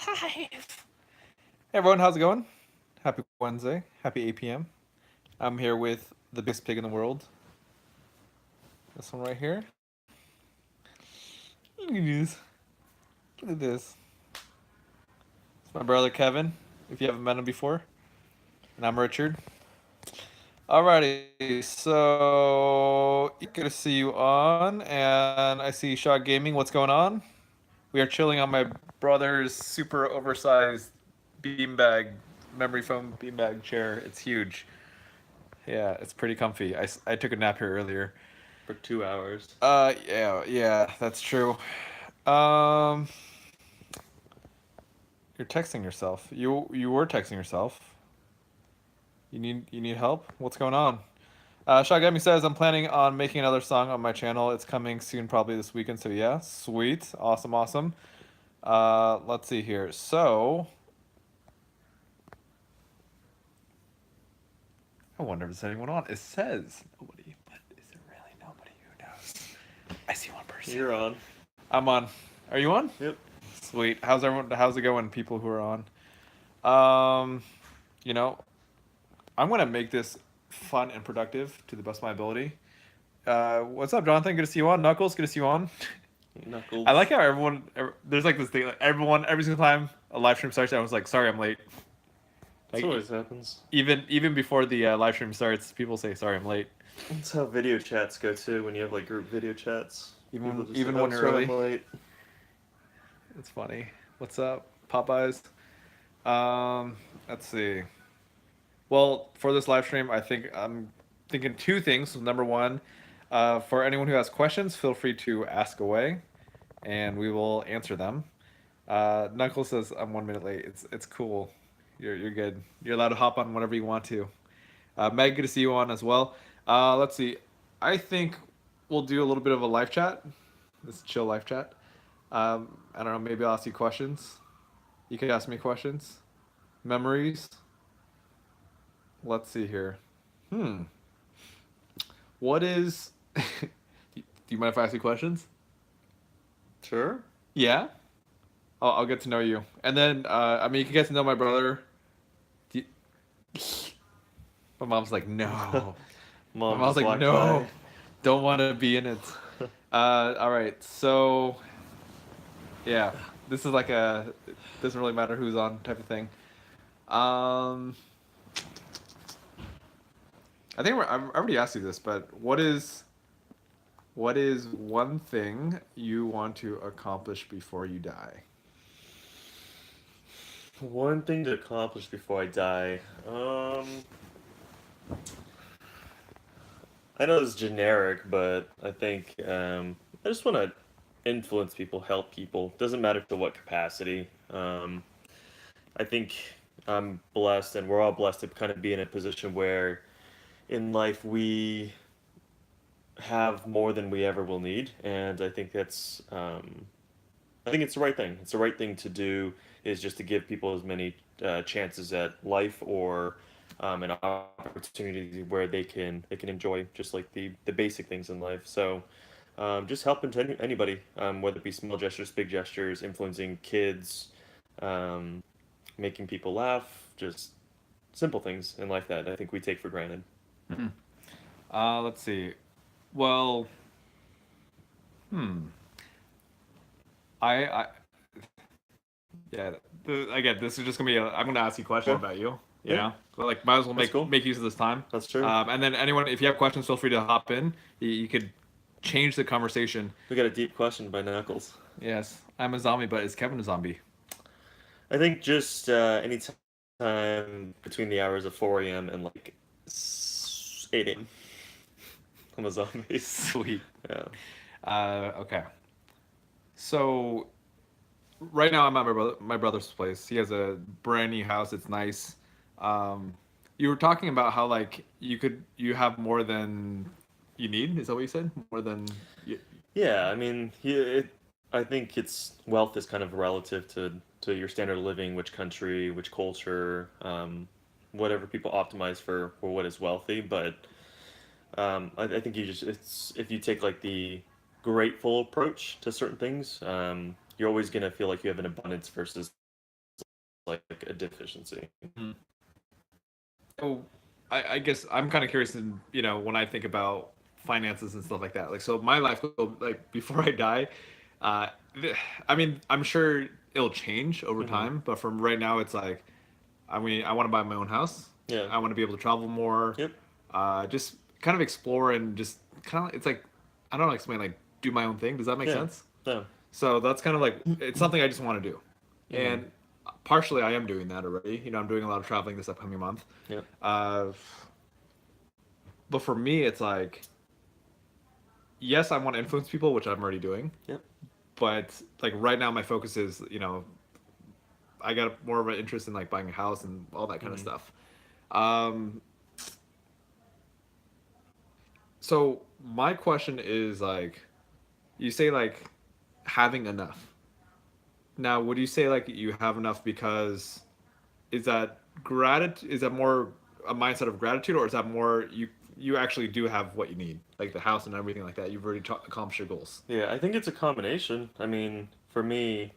Hi. Hey everyone, how's it going? Happy Wednesday. Happy 8 p.m. I'm here with the biggest pig in the world. This one right here. Look at this. Look at this. It's my brother Kevin, if you haven't met him before. And I'm Richard. Alrighty, so good to see you on. And I see Shot Gaming. What's going on? We are chilling on my brother's super oversized beanbag, memory foam beanbag chair. It's huge. Yeah, it's pretty comfy. I took a nap here earlier. For 2 hours. Yeah, that's true. Um, you're texting yourself. You were texting yourself. You need help? What's going on? Shagami says I'm planning on making another song on my channel. It's coming soon, probably this weekend. So yeah, sweet, awesome. Let's see here. So I wonder if there's anyone on. It says nobody, but is there really nobody? Who knows? I see one person. You're on. I'm on. Are you on? Yep. Sweet. How's everyone? How's it going, people who are on? Um, you know, I'm gonna make this fun and productive to the best of my ability. What's up, Jonathan? Good to see you on. Knuckles, good to see you on. I like Knuckles. how there's like this thing, like everyone, every single time a live stream starts, everyone's like, "Sorry, I'm late." That's Like always happens. even before the live stream starts, people say, "Sorry, I'm late." That's how video chats go too. When you have like group video chats, people Even just say, even "Oh, when you're sorry, I'm early, late." it's funny. What's up, Popeyes? Um, let's see. Well, for this live stream, I think I'm thinking two things. Number one, for anyone who has questions, feel free to ask away, and we will answer them. Knuckles says I'm 1 minute late. It's cool. You're good. You're allowed to hop on whenever you want to. Meg, good to see you on as well. Let's see. I think we'll do a little bit of a live chat. This chill live chat. I don't know. Maybe I'll ask you questions. You could ask me questions. Memories. Let's see here. Hmm. What is? Do you mind if I ask you questions? Sure. Yeah. I'll get to know you, and then I mean you can get to know my brother. Do you- My mom's like no. My Mom mom's just like walked by. no. Don't want to be in it. All right. So yeah, this is like a it doesn't really matter who's on type of thing. Um, I already asked you this, but what is one thing you want to accomplish before you die? One thing to accomplish before I die. I know it's generic, but I think I just want to influence people, help people. Doesn't matter to what capacity. I think I'm blessed, and we're all blessed to kind of be in a position where in life we have more than we ever will need, and I think it's the right thing. It's the right thing to do is just to give people as many chances at life or an opportunity where they can enjoy just like the basic things in life. So just helping to anybody, whether it be small gestures, big gestures, influencing kids, um, making people laugh, just simple things in life that I think we take for granted. Hmm. Let's see. Well, hmm. I yeah. Again, this is just gonna be. I'm gonna ask you questions Well, about you. You yeah, know, but like might as well that's make cool. make use of this time. That's true. And then anyone, if you have questions, feel free to hop in. You could change the conversation. We got a deep question by Knuckles. Yes, I'm a zombie, but is Kevin a zombie? I think just any time between the hours of 4 a.m. and like 8 a.m. I'm a zombie. Sweet. Yeah. Okay. So right now I'm at my brother's place. He has a brand new house. It's nice. Um, you were talking about how like you have more than you need. Is that what you said? More than you, Yeah, I mean, I think it's wealth is kind of relative to your standard of living, which country, which culture, whatever people optimize for what is wealthy. But I think you just it's if you take like the grateful approach to certain things, you're always gonna feel like you have an abundance versus like a deficiency. So I guess I'm kind of curious in, when I think about finances and stuff like that. Like, so my life goal, like before I die, uh, I mean, I'm sure it'll change over Hmm. time, but from right now, it's like, I mean, I want to buy my own house. Yeah. I want to be able to travel more, Yep. just kind of explore and just kind of, it's like, I don't know, explain, like do my own thing. Does that make Yeah. sense? Yeah. So that's kind of like, it's something I just want to do. Hmm. And partially I am doing that already. I'm doing a lot of traveling this upcoming month. Yep. Uh, but for me, it's like, yes, I want to influence people, which I'm already doing. Yep. But like right now, my focus is, I got more of an interest in like buying a house and all that kind of Hmm. stuff. Um, so my question is like, you say like having enough. Now, would you say like you have enough because is that gratitude? Is that more a mindset of gratitude, or is that more you actually do have what you need, like the house and everything like that? You've already accomplished your goals. Yeah, I think it's a combination. I mean, for me,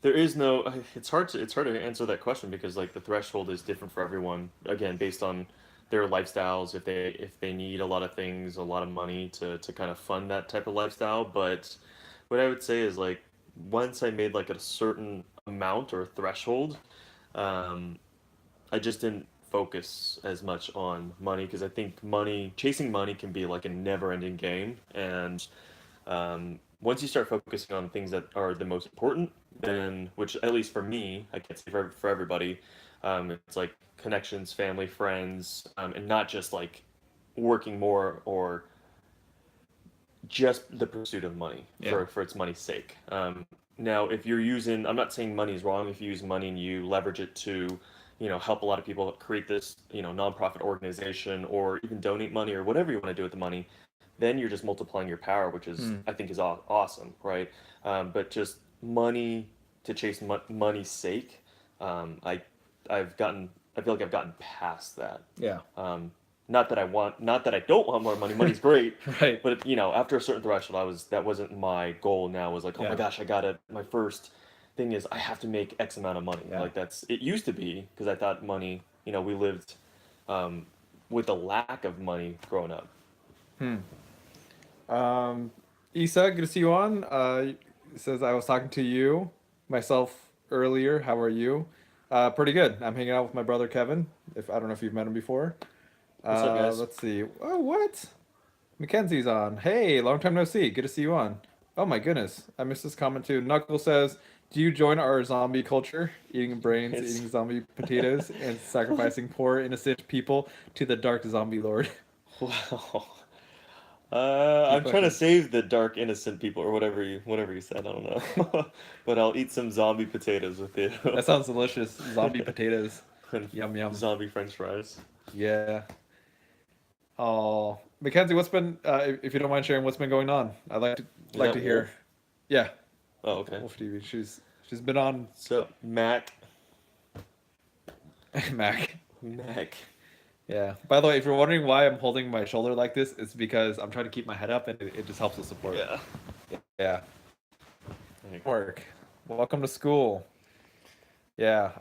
there is no. It's hard to answer that question because like the threshold is different for everyone. Again, based on their lifestyles, if they need a lot of things, a lot of money to kind of fund that type of lifestyle. But what I would say is like once I made like a certain amount or threshold, um, I just didn't focus as much on money because I think chasing money can be like a never-ending game, and once you start focusing on things that are the most important, then which at least for me, I can't say for everybody, it's like connections, family, friends, and not just like working more or just the pursuit of money Yeah. for its money's sake. Now, if you're using, I'm not saying money is wrong. If you use money and you leverage it to, help a lot of people create this, nonprofit organization or even donate money or whatever you want to do with the money, then you're just multiplying your power, which is, Hmm. I think, is awesome, right? But just money to chase money's sake, um, I, I feel like I've gotten past that. Yeah. Um, not that I don't want more money. Money's great, Right. but after a certain threshold, that wasn't my goal. Now was like, oh my Yeah. gosh, I got it. My first thing is I have to make X amount of money. Yeah. Like it used to be because I thought money. We lived um, with a lack of money growing up. Hmm. Isa, good to see you on. It says I was talking to you myself earlier. How are you? Pretty good. I'm hanging out with my brother Kevin. If I don't know if you've met him before. What's up, guys? Let's see. Oh, what? Mackenzie's on. Hey, long time no see. Good to see you on. Oh my goodness, I missed this comment too. Knuckle says, "Do you join our zombie culture, eating brains, It's eating zombie potatoes, and sacrificing poor innocent people to the dark zombie lord?" wow. Deep I'm trying to question. save the dark innocent people or whatever you said. I don't know, but I'll eat some zombie potatoes with you That sounds delicious. Zombie potatoes. and Yum yum. zombie French fries. Yeah. Oh, Mackenzie, what's been? If you don't mind sharing, what's been going on? I'd like to Is like that to Wolf? hear. Yeah, Oh, okay. Wolf TV. She's been on So Mac, Mac. Mac. Yeah. By the way, if you're wondering why I'm holding my shoulder like this, it's because I'm trying to keep my head up and it just helps with support. Yeah. Yeah. There you go. Work. Welcome to school. Yeah.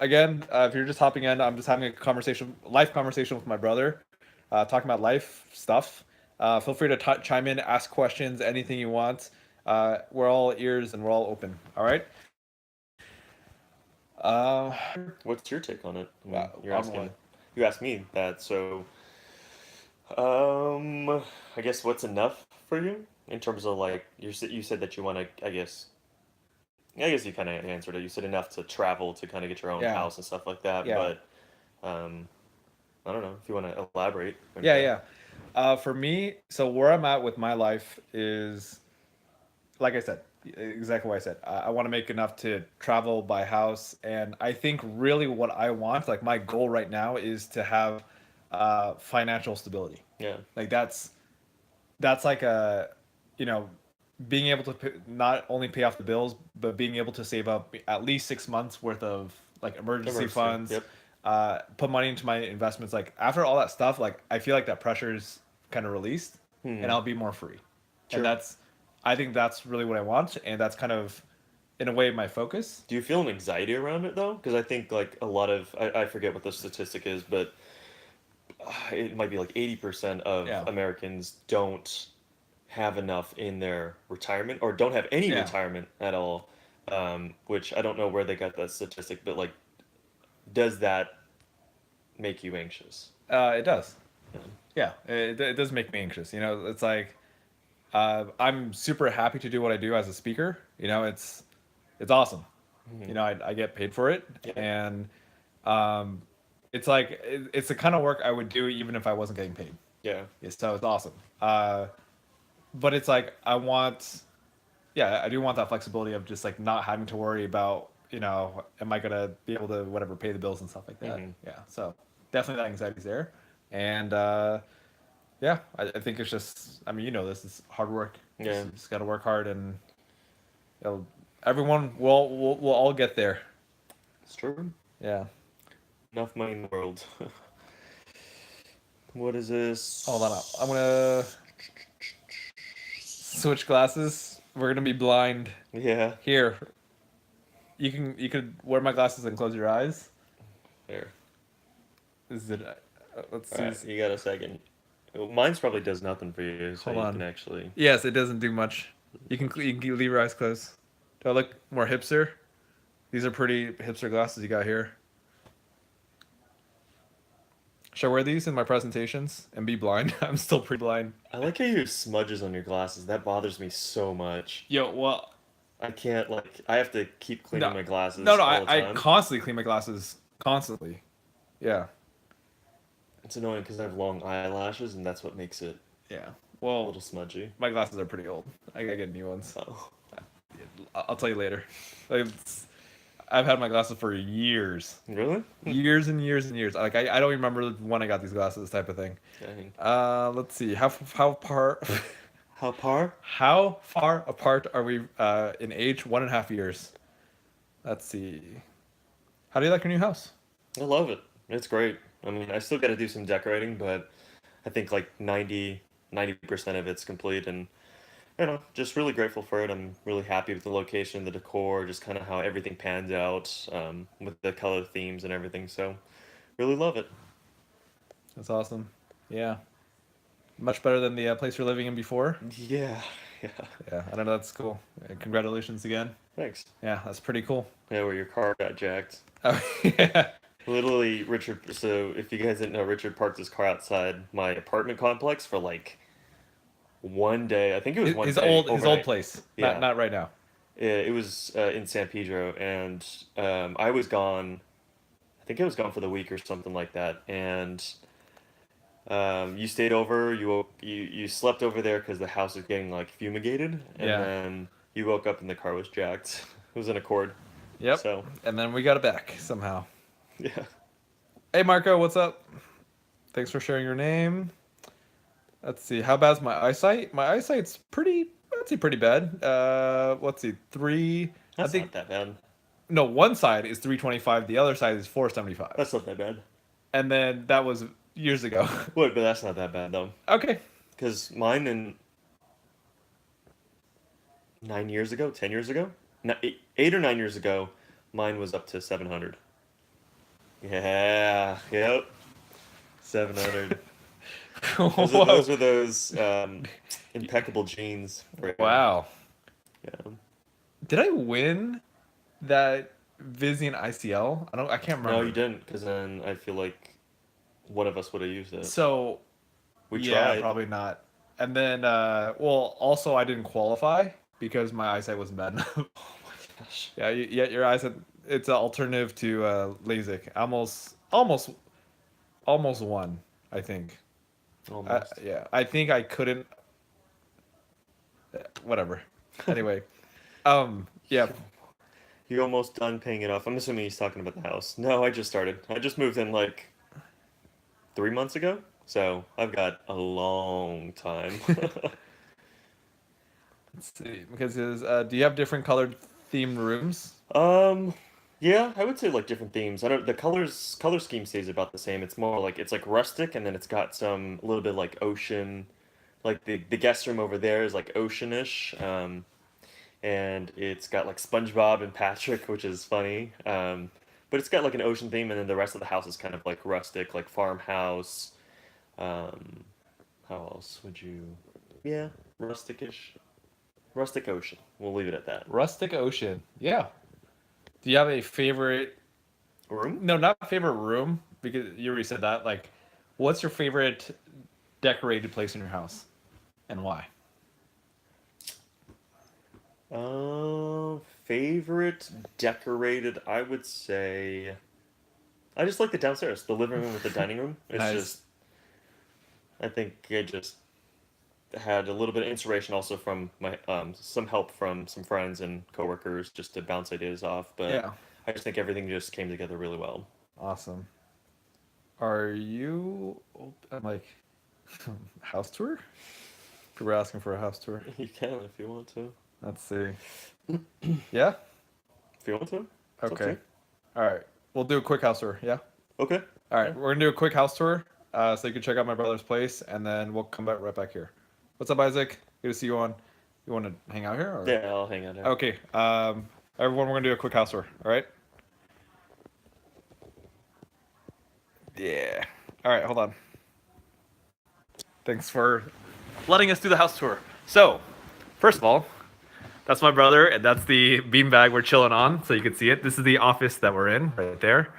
Again, if you're just hopping in, I'm just having a life conversation with my brother, talking about life stuff. Feel free to chime in, ask questions, anything you want. We're all ears and we're all open. All right. Uh, What's your take on it? I mean, wow, on what? you asked me that, so I guess what's enough for you in terms of like you said that you want to, I guess you kind of answered it. You said enough to travel to kind of get your own Yeah. house and stuff like that, Yeah. but um, I don't know if you want to elaborate or Yeah. anything. Yeah. For me, so where I'm at with my life is, like I said, exactly what I said. I want to make enough to travel, buy house, and I think really what I want, like my goal right now, is to have financial stability. Yeah, Like that's like a, you know, being able to not only pay off the bills, but being able to save up at least 6 months worth of like emergency emergency. funds, Yep. put money into my investments. Like after all that stuff, like I feel like that pressure's kind of released, and Hmm. I'll be more free. And Sure. I think that's really what I want, and that's kind of in a way my focus. Do you feel an anxiety around it though? Because I think like a lot of I forget what the statistic is, but it might be like 80% of Yeah. Americans don't have enough in their retirement or don't have any Yeah. retirement at all. Which I don't know where they got that statistic, but like, does that make you anxious? It does. Yeah. Yeah, it does make me anxious. It's like I'm super happy to do what I do as a speaker. It's awesome. Mhm. I get paid for it, Yeah. and um, it's like it's the kind of work I would do even if I wasn't getting paid. Yeah. Yeah, so it's awesome. But it's like yeah, I do want that flexibility of just like not having to worry about, am I gonna be able to whatever pay the bills and stuff like that. Mhm. Yeah, so definitely that anxiety's there, and yeah, I think it's just, I mean, this is hard work. Yeah. Just got to work hard, and it'll, everyone will all get there. It's true. Yeah. Enough money in the world. What is this? Hold on, I'm gonna switch glasses. We're gonna be blind Yeah. here. You could wear my glasses and close your eyes. There. Is it? Let's see. Alright, you got a second. Mine's probably does nothing for you, so Hold you on. can actually. Yes, it doesn't do much. You can leave your eyes closed. Do I look more hipster? These are pretty hipster glasses you got here. Should I wear these in my presentations and be blind? I'm still pretty blind. I like how you have smudges on your glasses. That bothers me so much. Yo, well, I can't I have to keep cleaning no, my glasses no, all the I time. constantly clean my glasses constantly. Yeah, It's annoying because I have long eyelashes, and that's what makes it yeah. a Well, little smudgy. my glasses are pretty old. I gotta get new ones. Oh, I'll tell you later. Like, I've had my glasses for years, really? years and years and years. Like I don't remember when I got these glasses, type of thing. Dang. Let's see. How far How par? how far apart are we in age? 1.5 years. Let's see. How do you like your new house? I love it. It's great. I mean, I still got to do some decorating, but I think like 90% of it's complete, and just really grateful for it. I'm really happy with the location, the decor, just kind of how everything pans out, with the color themes and everything. So, really love it. That's awesome. Yeah. Much better than the place you're living in before. Yeah, yeah. Yeah, I don't know. That's cool. Congratulations again. Thanks. Yeah, that's pretty cool. Yeah, where your car got jacked. Oh, yeah. Literally, Richard. So, if you guys didn't know, Richard parked his car outside my apartment complex for like one day. I think it was one His day. old Overnight. place. Yeah. Not right now. It was in San Pedro, and I was gone. I think I was gone for the week or something like that. And you stayed over. You slept over there because the house was getting like fumigated, and Yeah. then you woke up and the car was jacked. It was in Accord. Yep. So And then we got it back somehow. yeah. Hey Marco, what's up? Thanks for sharing your name. Let's see. How bad's my eyesight? My eyesight's I'd say pretty bad. Let's see. I That's think not that bad. no, one side is 325, the other side is 475. That's not that bad. And then that was years ago. Wait, but that's not that bad though. Okay. Because mine in 9 years ago, 10 years ago, 8 or 9 years ago, mine was up to 700. Yeah, yep, 700. Whoa. Those are those impeccable genes. Wow. Yeah. Did I win that Vizient ICL? I can't remember. No, you didn't, because then I feel like one of us would have used it. So We yeah, tried. probably not. And then well, also I didn't qualify because my eyesight wasn't bad enough. Oh my gosh. Yeah, your eyesight, it's an alternative to LASIK. Almost won, I think. Almost. Yeah, I think I couldn't. Whatever. Anyway, yeah. You almost done paying it off. I'm assuming he's talking about the house. No, I just started. I just moved in like 3 months ago, so I've got a long time. Let's see. Because do you have different colored themed rooms? Yeah, I would say like different themes. I don't. The color scheme stays about the same. It's more like it's like rustic, and then it's got some a little bit like ocean. Like the guest room over there is like oceanish. and it's got like SpongeBob and Patrick, which is funny. But it's got like an ocean theme, and then the rest of the house is kind of like rustic, like farmhouse. Um, how else would you? Yeah, rusticish, rustic ocean. We'll leave it at that. Rustic ocean. Yeah. Do you have a favorite? Room? No, not favorite room because you already said that. Like, what's your favorite decorated place in your house, and why? Favorite decorated, I would say. I just like the downstairs, the living room with the dining room. It's Nice. just, I think I just had a little bit of inspiration also from my some help from some friends and coworkers just to bounce ideas off. But Yeah. I just think everything just came together really well. Awesome. Are you like house tour? People are asking for a house tour. You can if you want to. Let's see. Yeah. If you want to, it's up to Okay. you. All right. We'll do a quick house tour. Yeah. Okay. All Yeah. right. We're gonna do a quick house tour, so you can check out my brother's place, and then we'll come back right back here. What's up, Isaac? Good to see you on. You want to hang out here? Or? Yeah, I'll hang out here. Okay. Everyone, we're gonna do a quick house tour. All right. Yeah. All right. Hold on. Thanks for letting us do the house tour. So, first of all, that's my brother, and that's the beanbag we're chilling on, so you can see it. This is the office that we're in, right there.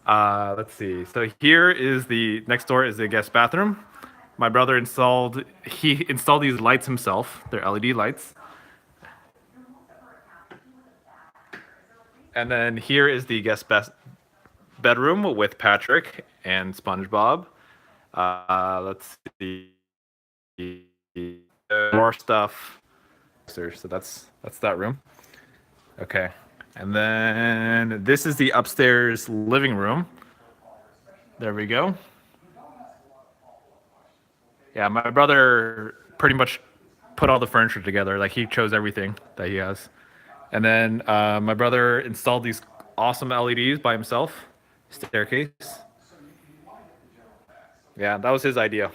Let's see. So here is the next door is the guest bathroom. My brother he installed these lights himself. They're LED lights. And then here is the bedroom with Patrick and SpongeBob. Let's see. More stuff. So that's that room. Okay. And then this is the upstairs living room. There we go. Yeah, my brother pretty much put all the furniture together. Like he chose everything that he has. And then my brother installed these awesome LEDs by himself. Staircase. Yeah, that was his idea.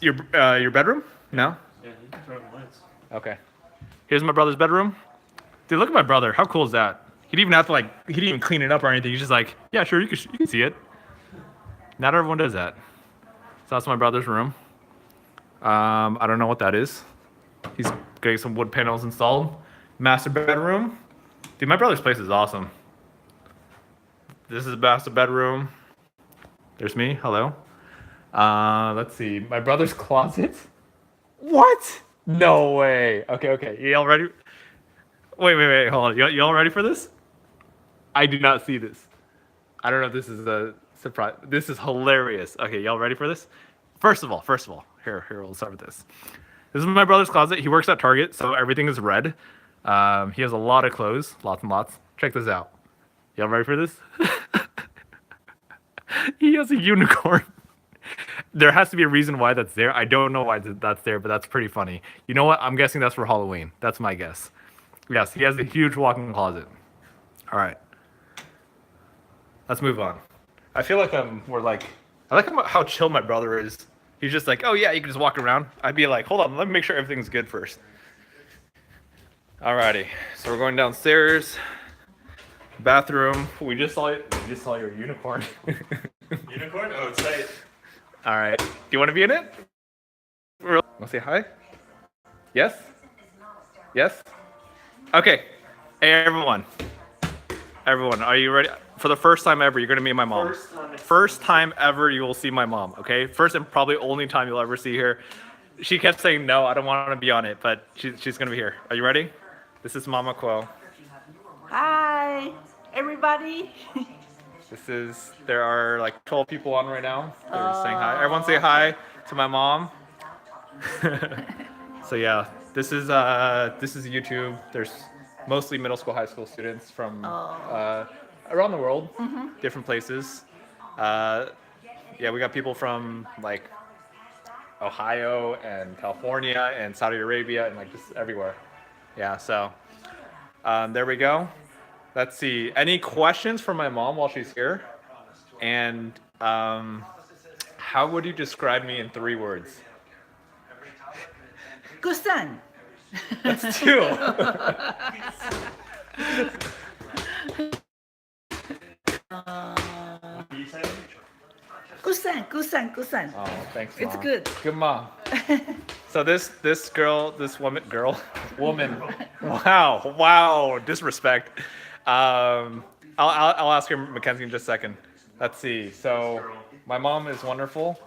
Your bedroom? No? Yeah, you can turn on the lights. Okay. Here's my brother's bedroom. Dude, look at my brother. How cool is that? He didn't even have to he didn't even clean it up or anything. He's just like, yeah, sure, you can see it. Not everyone does that. So that's my brother's room. I don't know what that is. He's getting some wood panels installed. Master bedroom. Dude, my brother's place is awesome. This is the master bedroom. There's me. Hello. Let's see. My brother's closet. What? No way. Okay. You all ready? Wait. Hold on. You all ready for this? I do not see this. I don't know if this is a surprise. This is hilarious. Okay, y'all ready for this? First of all, here, we'll start with this. This is my brother's closet. He works at Target, so everything is red. He has a lot of clothes, lots and lots. Check this out. Y'all ready for this? He has a unicorn. There has to be a reason why that's there. I don't know why that's there, but that's pretty funny. You know what? I'm guessing that's for Halloween. That's my guess. Yes, he has a huge walk-in closet. All right. Let's move on. I feel like I like how chill my brother is. He's just like, oh yeah, you can just walk around. I'd be like, hold on, let me make sure everything's good first. Alrighty, so we're going downstairs. Bathroom. We just saw your unicorn. Unicorn? Oh, it's tight. All right. Do you want to be in it? Want to say hi? Yes? Yes? Okay. Hey, everyone. Everyone, are you ready? For the first time ever, you're going to meet my mom. First time ever you will see my mom, okay? First and probably only time you'll ever see her. She kept saying, no, I don't want to be on it, but she's going to be here. Are you ready? This is Mama Quo. Hi, everybody. There are like 12 people on right now. They're saying hi. Everyone say hi to my mom. So yeah, this is YouTube. There's mostly middle school, high school students from around the world, different places. Yeah, we got people from like Ohio and California and Saudi Arabia and like just everywhere. Yeah, so there we go. Let's see. Any questions for my mom while she's here? And how would you describe me in 3 words? Kusan. That's two. Kusan. Oh, thanks, It's Mom. good. Good mom. So this woman. Wow, disrespect. I'll ask her, Mackenzie, in just a second. Let's see. So my mom is wonderful.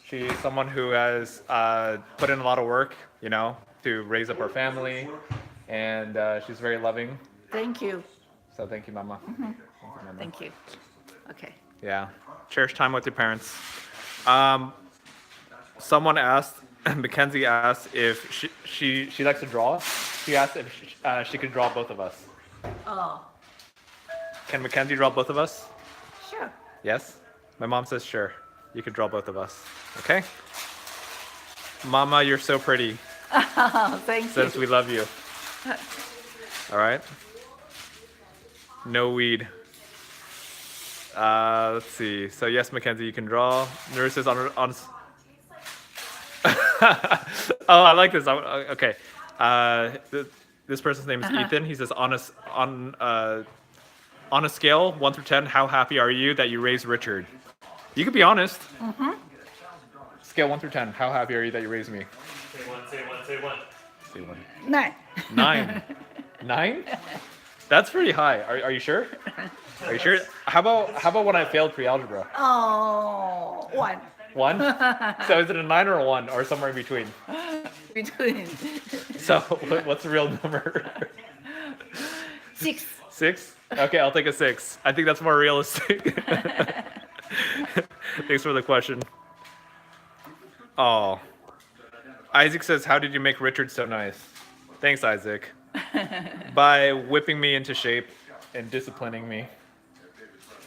She's someone who has put in a lot of work, to raise up our family, and she's very loving. Thank you. So thank you, Mama. Thank you, Mama. Thank you. Okay. Yeah, cherish time with your parents. Someone asked, Mackenzie asked if she likes to draw. She asked if she could draw both of us. Oh, Can Mackenzie draw both of us? sure. Yes? My mom says sure. You could draw both of us. Okay? Mama, you're so pretty. Oh, thank Says you. we love you. All right? No weed. Let's see. So yes, Mackenzie, you can draw. Nurse is on. Oh, I like this. Okay. This person's name is Ethan. He says on a scale 1 through 10, how happy are you that you raised Richard? You could be honest. Mm-hmm. Scale 1 through 10, how happy are you that you raised me? Say one. Say one. 9. 9. 9? That's pretty high. Are you sure? Are you sure? How about when I failed pre-algebra? Oh, 1. 1? So is it a 9 or a 1 or somewhere in between? Between. So what's the real number? 6. 6? Okay, I'll take a 6. I think that's more realistic. Thanks for the question. Oh. Isaac says, how did you make Richard so nice? Thanks, Isaac. By whipping me into shape and disciplining me.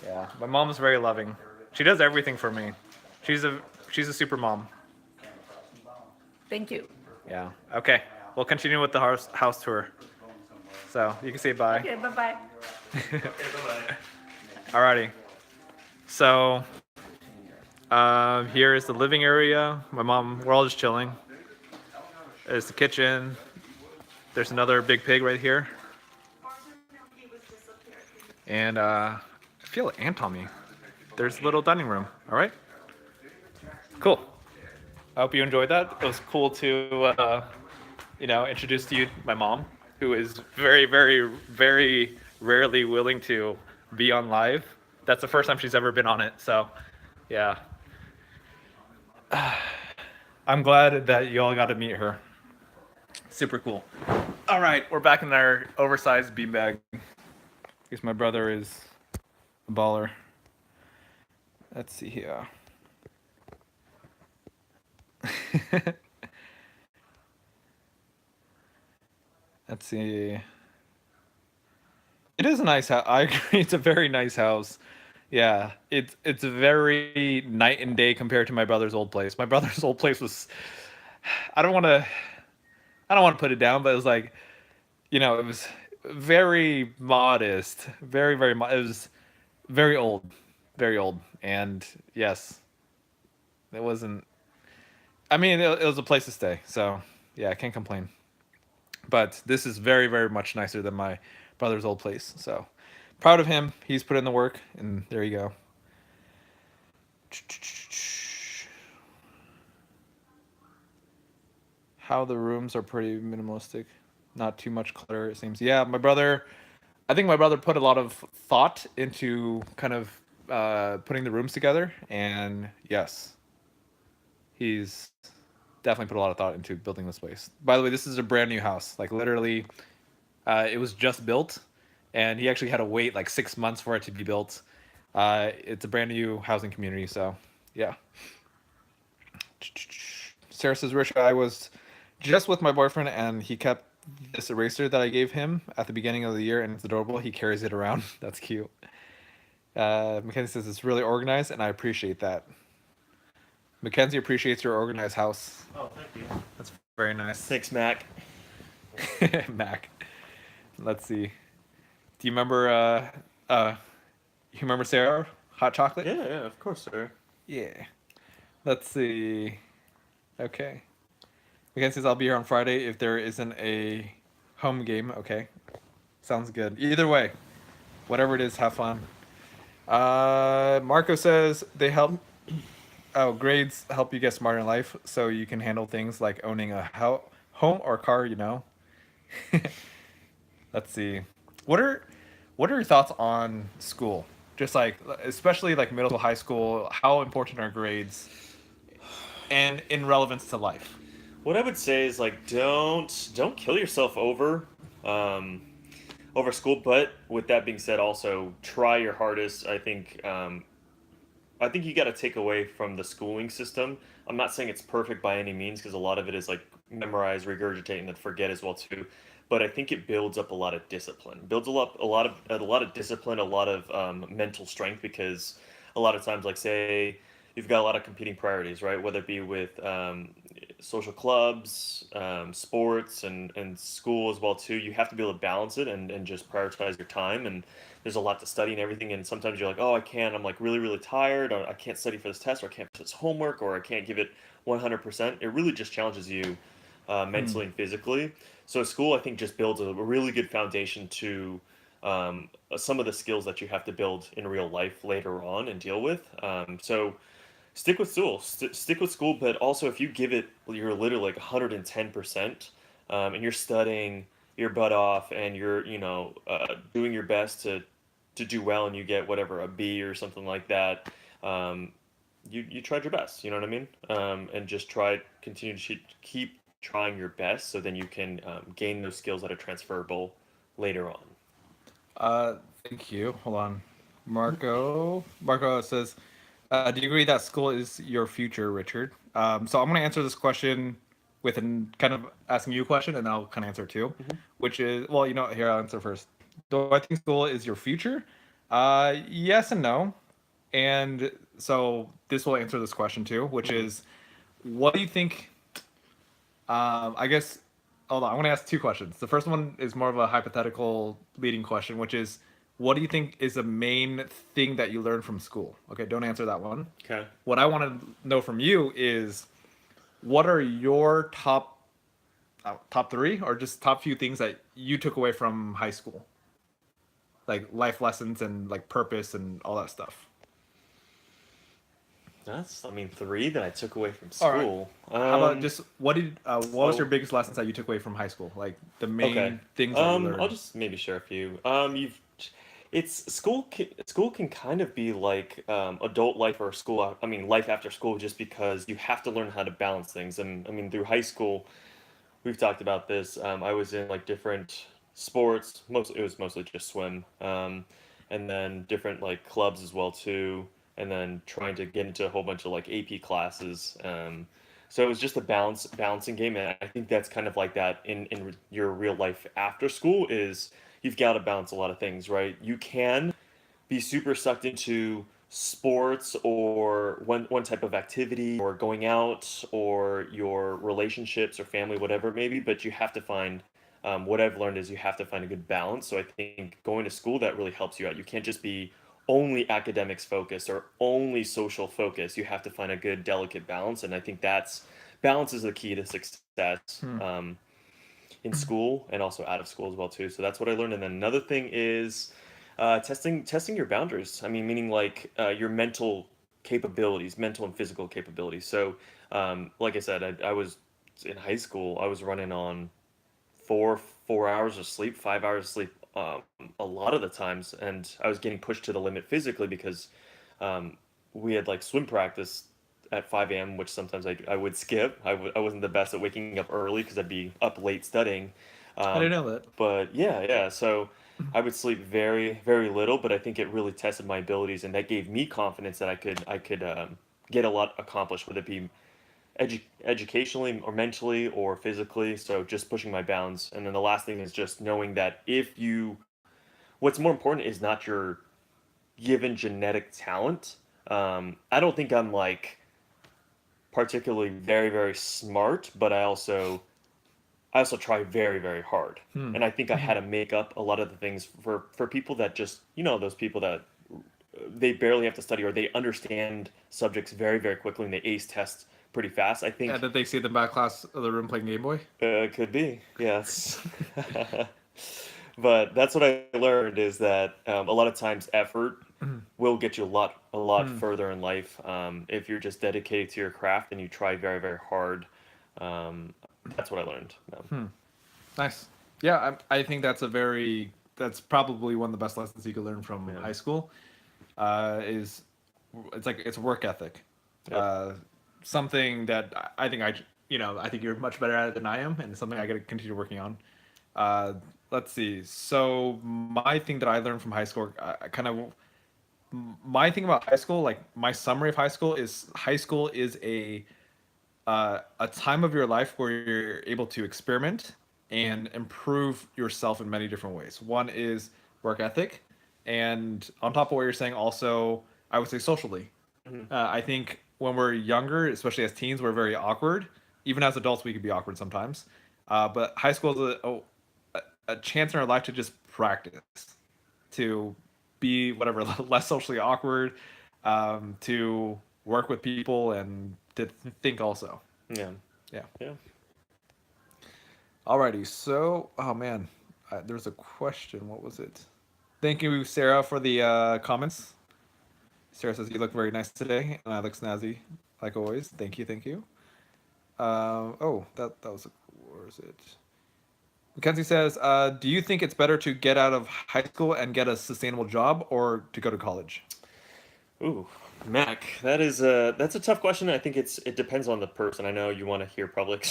Yeah, my mom's very loving. She does everything for me. She's a super mom. Thank you. Yeah. Okay. We'll continue with the house tour. So you can say bye. Okay, bye-bye. Alrighty. So here is the living area. My mom, we're all just chilling. There's the kitchen. There's another big pig right here. And I feel an ant on me. There's a little dining room. All right. Cool. I hope you enjoyed that. It was cool to, introduce to you my mom, who is very, very, very rarely willing to be on live. That's the first time she's ever been on it. So, yeah. I'm glad that you all got to meet her. Super cool. All right, we're back in our oversized beanbag. Because my brother is a baller. Let's see here. Let's see. It is a nice house. I agree. It's a very nice house. Yeah, it's very night and day compared to my brother's old place. My brother's old place was, I don't want to put it down, but it was like, it was very modest, very, very, it was very old, and yes, it wasn't. I mean, it was a place to stay, so yeah, I can't complain. But this is very, very much nicer than my brother's old place, so proud of him. He's put in the work, and there you go. How the rooms are pretty minimalistic. Not too much clutter, it seems. Yeah, I think my brother put a lot of thought into kind of putting the rooms together. And yes, he's definitely put a lot of thought into building this place. By the way, this is a brand new house. Like literally, it was just built. And he actually had to wait like 6 months for it to be built. It's a brand new housing community, so yeah. Sarah says, Rich, I was just with my boyfriend and he kept this eraser that I gave him at the beginning of the year, and it's adorable. He carries it around. That's cute. Mackenzie says it's really organized, and I appreciate that. Mackenzie appreciates your organized house. Oh, thank you. That's very nice. Thanks, Mac. Mac. Let's see. Do you remember? You remember Sarah? Hot chocolate? Yeah, of course, sir. Yeah. Let's see. Okay. Again, since I'll be here on Friday, if there isn't a home game, okay, sounds good. Either way, whatever it is, have fun. Marco says they help. Oh, grades help you get smarter in life, so you can handle things like owning a home or car. You know. Let's see. What are what are your thoughts on school? Just like especially like middle school, high school, how important are grades and in relevance to life? What I would say is like don't kill yourself um, over school. But with that being said, also try your hardest. I think you got to take away from the schooling system. I'm not saying it's perfect by any means because a lot of it is like memorize, regurgitate, and then forget as well too. But I think it builds up a lot of discipline. Builds a lot of discipline, a lot of mental strength because a lot of times, like say, you've got a lot of competing priorities, right? Whether it be with social clubs, sports, and school as well too. You have to be able to balance it and just prioritize your time and there's a lot to study and everything and sometimes you're like oh I can't I'm like really tired or I can't study for this test or I can't do this homework or I can't give it 100%. It really just challenges you Hmm. mentally and physically. So school I think just builds a really good foundation to some of the skills that you have to build in real life later on and deal with. So stick with school, stick with school, but also if you give it you're literally like 110% and you're studying your butt off and you're doing your best to do well and you get whatever a B or something like that. um, you tried your best, you know what I mean, and just continue to keep trying your best so then you can gain those skills that are transferable later on. Uh, Thank you. Hold on. Marco says, do you agree that school is your future, Richard? So I'm going to answer this question with an kind of asking you a question, and I'll kind of answer too, Hmm. which is, well, here I'll answer first. Do I think school is your future? Yes and no. And so this will answer this question too, which Hmm. is, what do you think? I guess, hold on. I want to ask two questions. The first one is more of a hypothetical leading question, which is, what do you think is the main thing that you learned from school? Okay, don't answer that one. Okay. What I want to know from you is, what are your top three, or just top few things that you took away from high school, like life lessons and like purpose and all that stuff. That's I mean three that I took away from All right. school. How about just what was your So biggest lessons that you took away from high school? Like the okay. main things that you I'll learned. just maybe share a few. You've it's school can kind of be like adult life or school. I mean, life after school, just because you have to learn how to balance things. And I mean, through high school, we've talked about this. I was in like different sports. It was mostly just swim. And then different like clubs as well too. And then trying to get into a whole bunch of like AP classes. So it was just a balancing game, and I think that's kind of like that in your real life after school is you've got to balance a lot of things, right? You can be super sucked into sports or one type of activity or going out or your relationships or family, whatever it may be, but you have to find what I've learned is you have to find a good balance. So I think going to school that really helps you out. You can't just be only academics focused or only social focused. You have to find a good delicate balance, and I think that's balance is the key to success. Hmm. In school and also out of school as well too. So that's what I learned. And then another thing is testing your boundaries. I mean, meaning like your mental capabilities, mental and physical capabilities. So like I said, I was in high school. I was running on four hours of sleep, 5 hours of sleep a lot of the times, and I was getting pushed to the limit physically because um, we had like swim practice at 5 a.m., which sometimes I would skip. I wasn't the best at waking up early because I'd be up late studying. I didn't Um, know that. but yeah. So I would sleep very little, but I think it really tested my abilities, and that gave me confidence that I could get a lot accomplished, whether it be educationally or mentally or physically. So just pushing my bounds. And then the last thing is just knowing that what's more important is not your given genetic talent. I don't think I'm like particularly very smart, but I also try very hard. Hmm. And I think I had to make up a lot of the things for people that just those people that they barely have to study or they understand subjects very quickly and they ace tests pretty fast. I think Yeah, did they see the back class of the room playing Game Boy? could be, yes. But that's what I learned is that a lot of times effort will get you a lot further in life. If you're just dedicated to your craft and you try very, very hard. Um, that's what I learned. Nice. Yeah, I think that's probably one of the best lessons you could learn from Yeah. high school. Is it's work ethic. Yep. Something that I think I think you're much better at it than I am, and something I got to continue working on. Let's see. So my thing that I learned from high school, my thing about high school, like my summary of high school is a time of your life where you're able to experiment and improve yourself in many different ways. One is work ethic, and on top of what you're saying, also I would say socially. I think when we're younger, especially as teens, we're very awkward. Even as adults, we can be awkward sometimes. But high school is a chance in our life to just practice, to be whatever less socially awkward, to work with people and to think also. Yeah. Yeah. Yeah. Alrighty. So, oh man, there's a question. What was it? Thank you, Sarah, for the comments. Sarah says you look very nice today, and I look snazzy like always. Thank you, thank you. Oh, that was where is it? Mackenzie says, do you think it's better to get out of high school and get a sustainable job, or to go to college? Ooh, Mac, that's a tough question. I think it depends on the person. I know you want to hear probably a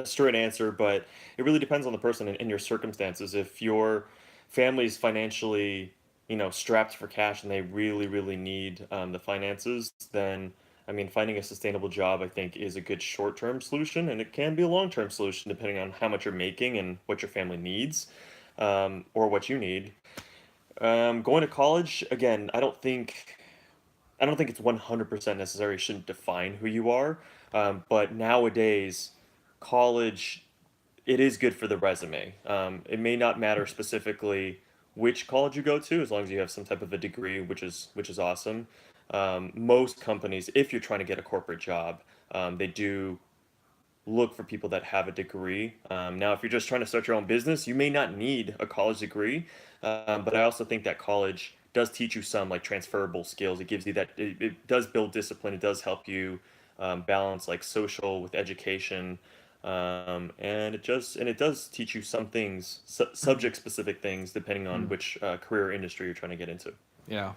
straight answer, but it really depends on the person and your circumstances. If your family's financially, strapped for cash and they really, really need the finances, then I mean, finding a sustainable job, I think, is a good short-term solution, and it can be a long-term solution depending on how much you're making and what your family needs, or what you need. Going to college, again, I don't think it's 100% necessary. It shouldn't define who you are. But nowadays, college, it is good for the resume. It may not matter specifically which college you go to, as long as you have some type of a degree, which is awesome. Most companies, if you're trying to get a corporate job, they do look for people that have a degree. Now, if you're just trying to start your own business, you may not need a college degree, but I also think that college does teach you some like transferable skills. It gives you that. It does build discipline. It does help you balance like social with education, and it does teach you some things, subject specific things, depending on which career or industry you're trying to get into. Yeah.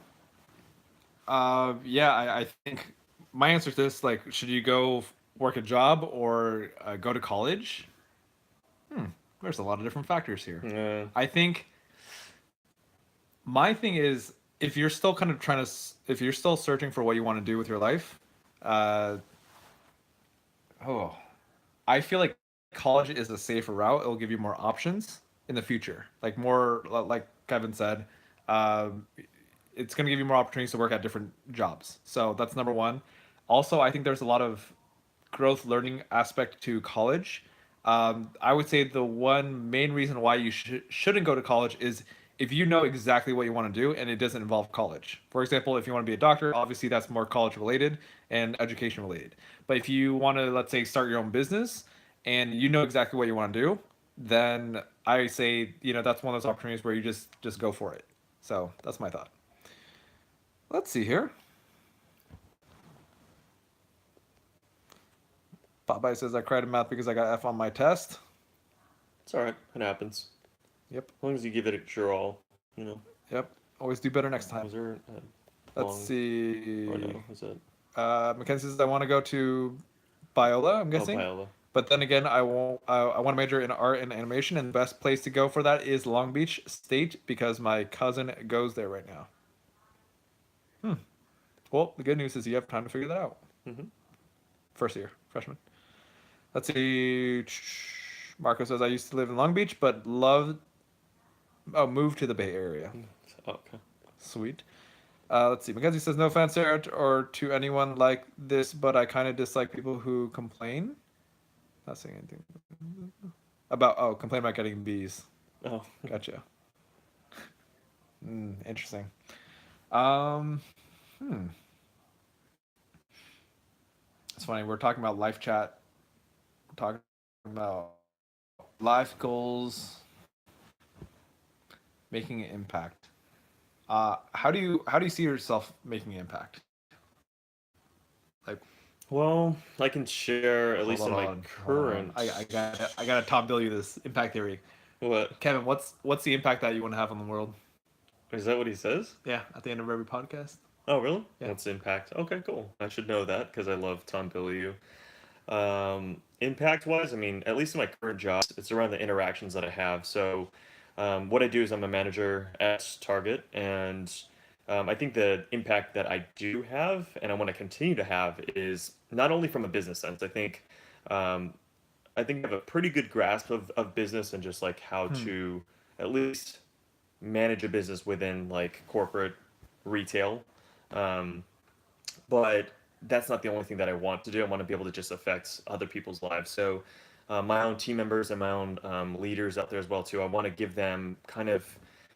Yeah, I think my answer to this, like, should you go work a job or go to college? There's a lot of different factors here. Yeah. I think my thing is if you're still kind of if you're still searching for what you want to do with your life, uh, oh, I feel like college is a safer route. It'll give you more options in the future, like more like Kevin said. Um, it's going to give you more opportunities to work at different jobs. So that's number one. Also, I think there's a lot of growth learning aspect to college. I would say the one main reason why you shouldn't go to college is if you know exactly what you want to do and it doesn't involve college. For example, if you want to be a doctor, obviously that's more college related and education related. But if you want to, let's say, start your own business and you know exactly what you want to do, then I say, that's one of those opportunities where you just go for it. So that's my thought. Let's see here. Popeye says I cried in math because I got F on my test. It's all right. It happens. Yep. As long as you give it your all. Yep. Always do better next Was time. there Let's see. or no? Is it Mackenzie says I want to go to Biola, I'm guessing. Biola? But then again, I won't. I want to major in art and animation, and the best place to go for that is Long Beach State because my cousin goes there right now. Well, the good news is you have time to figure that out. Mm-hmm. First year, freshman. Let's see. Marco says I used to live in Long Beach, but moved to the Bay Area. Okay. Sweet. Let's see. Mackenzie says no offense, Sarah, or to anyone like this, but I kind of dislike people who complain. Not saying anything about complain about getting B's. Oh. Gotcha. Interesting. It's funny. We're talking about life chat. We're talking about life goals, making an impact. How do you see yourself making an impact? Like, Well, I can share at least in my hold on. current. I gotta Tom Bill you this impact theory. What Kevin, what's the impact that you want to have on the world? is that? What he says? Yeah, at the end of every podcast. Oh, really? Yeah. What's impact? Okay, cool. I should know that because I love Tom Bilyeu. Impact wise, I mean, at least in my current job, it's around the interactions that I have. So, what I do is I'm a manager at Target, and I think the impact that I do have and I want to continue to have is not only from a business sense. Um, I think I have a pretty good grasp of business and just like how Hmm. to at least manage a business within like corporate retail. Um, but that's not the only thing that I want to do. I want to be able to just affect other people's lives. So, my own team members and my own leaders out there as well too. I want to give them kind of.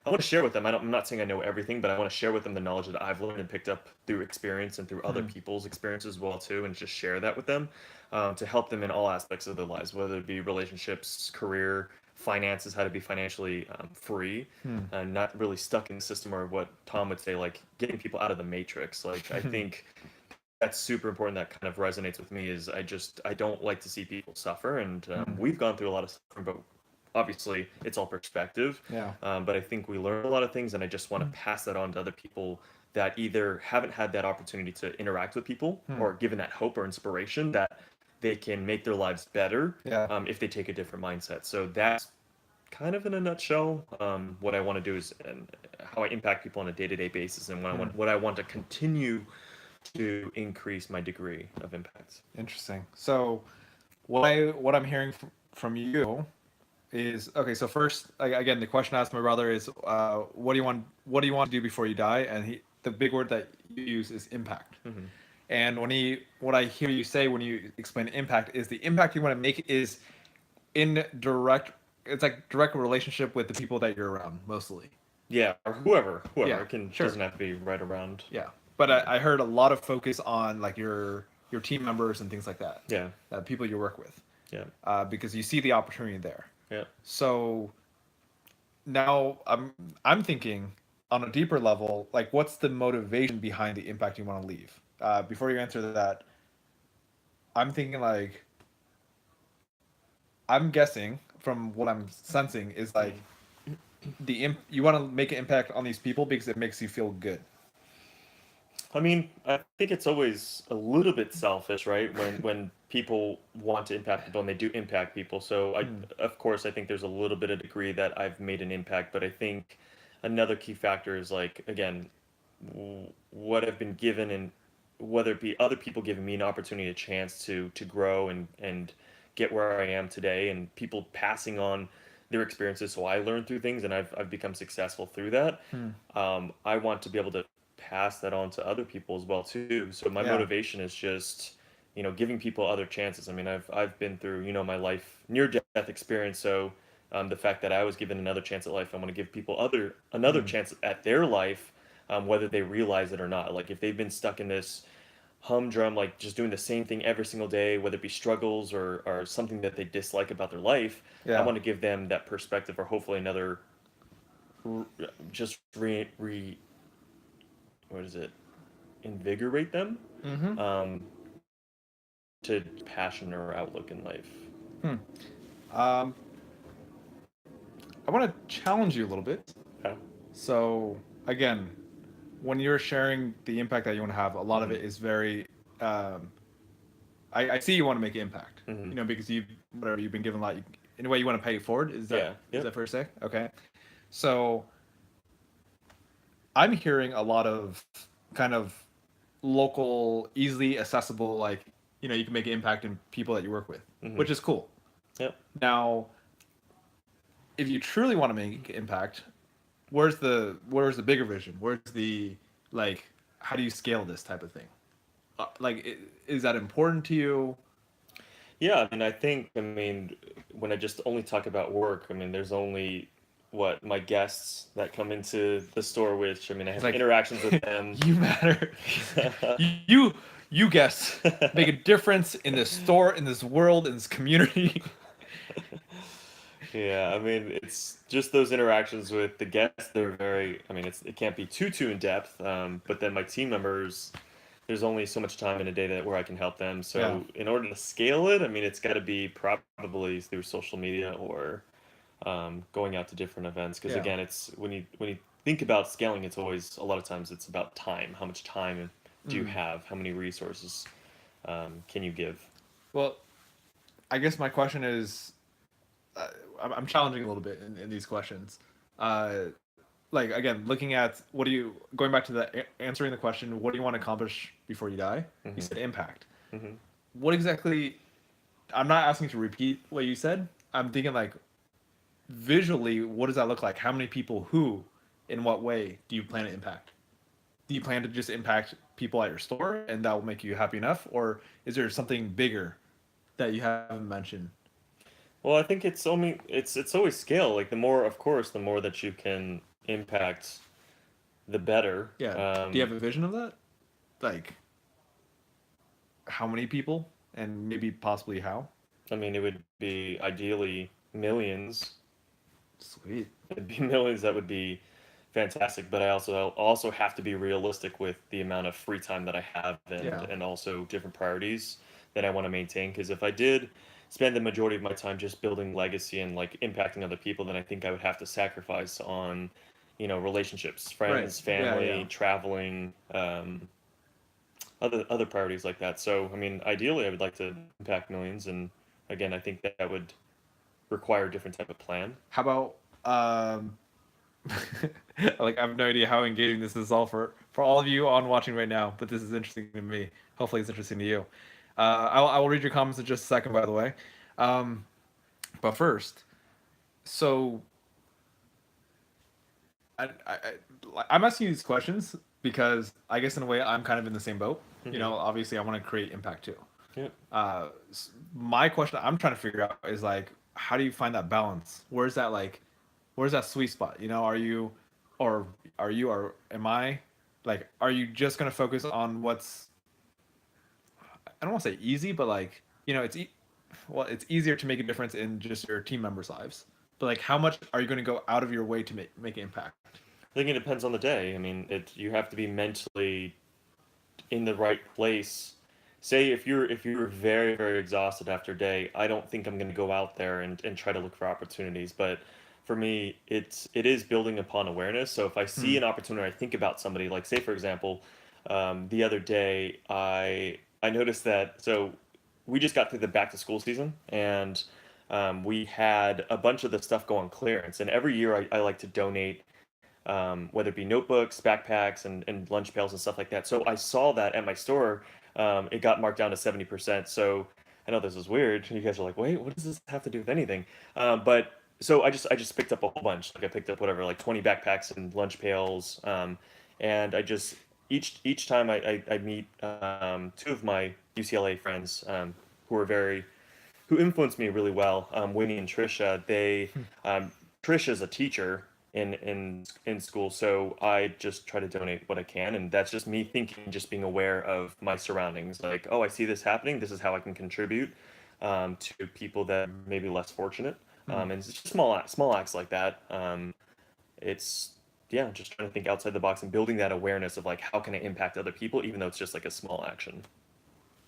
I want to share with them. I'm not saying I know everything, but I want to share with them the knowledge that I've learned and picked up through experience and through other Hmm. people's experiences as well too, and just share that with them to help them in all aspects of their lives, whether it be relationships, career, finances, how to be financially free Hmm. and not really stuck in the system, or what Tom would say, like getting people out of the matrix. Like I think that's super important. That kind of resonates with me. Is I don't like to see people suffer, and Hmm. we've gone through a lot of suffering, but obviously it's all perspective. Yeah. But I think we learn a lot of things, and I just want to Hmm. pass that on to other people that either haven't had that opportunity to interact with people Hmm. or given that hope or inspiration that they can make their lives better Yeah. if they take a different mindset. So that's kind of in a nutshell what I want to do is and how I impact people on a day-to-day basis, and Hmm. what I want to continue to increase my degree of impact. Interesting. So, what I'm hearing from you is okay. So first, again, the question I asked my brother is, what do you want to do before you die? And the big word that you use is impact. Hmm. And what I hear you say when you explain impact is the impact you want to make is in direct. It's like direct relationship with the people that you're around, mostly. Yeah, or whoever Yeah, it can sure. doesn't have to be right around. Yeah, but I heard a lot of focus on like your team members and things like that, Yeah, people you work with, yeah, because you see the opportunity there. yeah. So now I'm thinking on a deeper level, like what's the motivation behind the impact you want to leave? Before you answer that, I'm thinking like I'm guessing from what I'm sensing is like you want to make an impact on these people because it makes you feel good. I mean, I think it's always a little bit selfish, right? When people want to impact people and they do impact people. So Hmm. of course, I think there's a little bit of degree that I've made an impact, but I think another key factor is like again, what I've been given, and whether it be other people giving me an opportunity, a chance to grow and get where I am today, and people passing on their experiences, so I learn through things and I've become successful through that. Hmm. I want to be able to pass that on to other people as well too. So my Yeah. motivation is just, giving people other chances. I mean, I've been through, my life near death experience. So the fact that I was given another chance at life, I want to give people another Hmm. chance at their life, whether they realize it or not. Like if they've been stuck in this humdrum, like just doing the same thing every single day, whether it be struggles or something that they dislike about their life, I Yeah. want to give them that perspective, or hopefully another, r- just what is it, invigorate them Mm-hmm. um, to passion or outlook in life. Hmm. Um, I want to challenge you a little bit. Yeah. So again, when you're sharing the impact that you want to have, a lot of Hmm. it is very. Um, I see you want to make impact. Hmm. Because you've been given a lot. In a way, you want to pay it forward. Is that Yeah. Yep. fair to say? Okay. So I'm hearing a lot of kind of local, easily accessible, like you can make an impact in people that you work with, Hmm. which is cool. Yep. Now, if you truly want to make impact, where's the bigger vision? Where's the like? How do you scale this type of thing? Is that important to you? Yeah. I mean, when I just only talk about work, I mean, there's only what my guests that come into the store, which I mean, I It's have like interactions with them. you matter. you You guess. Make a difference in this store, in this world, in this community. Yeah, I mean, it's just those interactions with the guests. They're very, I mean, it can't be too in depth. But then my team members, there's only so much time in a day that where I can help them. Yeah. So in order to scale it, I mean, it's got to be probably through social media or going out to different events. Because Yeah. again, it's when you think about scaling, it's always a lot of times it's about time. How much time do you Mm. have? How many resources can you give? Well, I guess my question is, I'm challenging a little bit in these questions. Uh, like again, looking at what do you going back to the answering the question, what do you want to accomplish before you die? You said impact. Hmm. What exactly? I'm not asking you to repeat what you said. I'm thinking like visually, what does that look like? How many people? Who? In what way do you plan to impact? Do you plan to just impact people at your store and that will make you happy enough, or is there something bigger that you haven't mentioned? Well, I think it's always scale. Like the more, of course, the more that you can impact, the better. Yeah. Do you have a vision of that? Like how many people and maybe possibly how? I mean, it would be ideally millions. Sweet. It'd be millions that would be fantastic. But I also have to be realistic with the amount of free time that I have Yeah. and also different priorities that I want to maintain. Because if I did spend the majority of my time just building legacy and like impacting other people, then I think I would have to sacrifice on, relationships, Right. friends, Yeah, yeah. family, traveling, other priorities like that. So, I mean, ideally, I would like to impact millions, and again, I think that would require a different type of plan. How about like I have no idea how engaging this is all for all of you on watching right now, but this is interesting to me. Hopefully, it's interesting to you. I will read your comments in just a second, by the way. Um, but first, so I'm asking you these questions because I guess in a way I'm kind of in the same boat. You know, obviously I want to create impact too. Yep. My question I'm trying to figure out is like, how do you find that balance? Where's that sweet spot? You know, or am I, like, are you just gonna focus on what's, I don't want to say easy, but like, you know, well, it's easier to make a difference in just your team members' lives. But like, how much are you going to go out of your way to make an impact? I think it depends on the day. I mean, you have to be mentally in the right place. Say if you're very exhausted after a day, I don't think I'm going to go out there and try to look for opportunities. But for me, it is building upon awareness. So if I see Hmm. an opportunity, I think about somebody. Like say for example, the other day I noticed that so we just got through the back to school season and we had a bunch of the stuff go on clearance. And every year I like to donate whether it be notebooks, backpacks, and lunch pails and stuff like that. So I saw that at my store. It got marked down to 70%. So I know this is weird. You guys are like, wait, what does this have to do with anything? But so I just picked up a whole bunch. Like I picked up whatever, like 20 backpacks and lunch pails. And I just each time I meet two of my UCLA friends who are who influenced me really well, Winnie and Trisha. Trisha's a teacher in school, so I just try to donate what I can, and that's just me thinking, just being aware of my surroundings. Like, oh, I see this happening. This is how I can contribute to people that may be less fortunate. Hmm. And it's just small acts like that. It's yeah, just trying to think outside the box and building that awareness of like how can I impact other people, even though it's just like a small action.